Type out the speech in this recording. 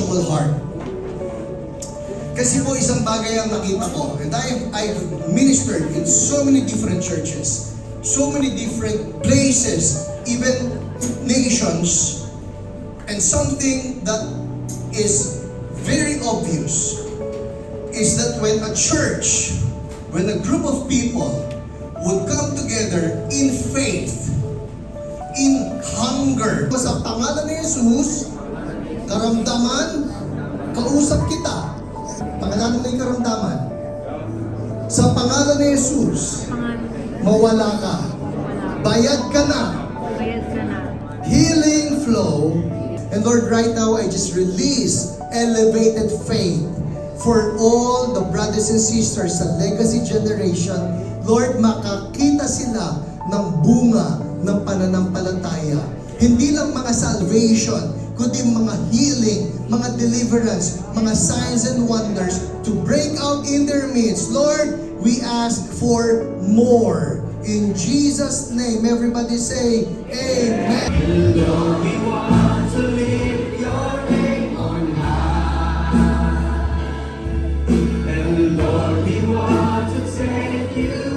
teachable heart. Kasi po isang bagay ang nakita ko, and I've ministered in so many different churches, so many different places, even nations, and something that is very obvious is that when a church, when a group of people would come together in faith, in hunger, sa pangalan ni Jesus, karamdaman, kausap kita. Pangalanan mo yung karamdaman. Sa pangalan ni Jesus, mawala ka. Bayad ka na. Healing flow. And Lord, right now, I just release elevated faith for all the brothers and sisters sa legacy generation. Lord, makakita sila ng bunga ng pananampalataya. Hindi lang mga salvation, kundi mga healing, mga deliverance, mga signs and wonders to break out in their midst. Lord, we ask for more. In Jesus' name, everybody say, Amen. Lord, we want to lift your name on high. And Lord, we want to take you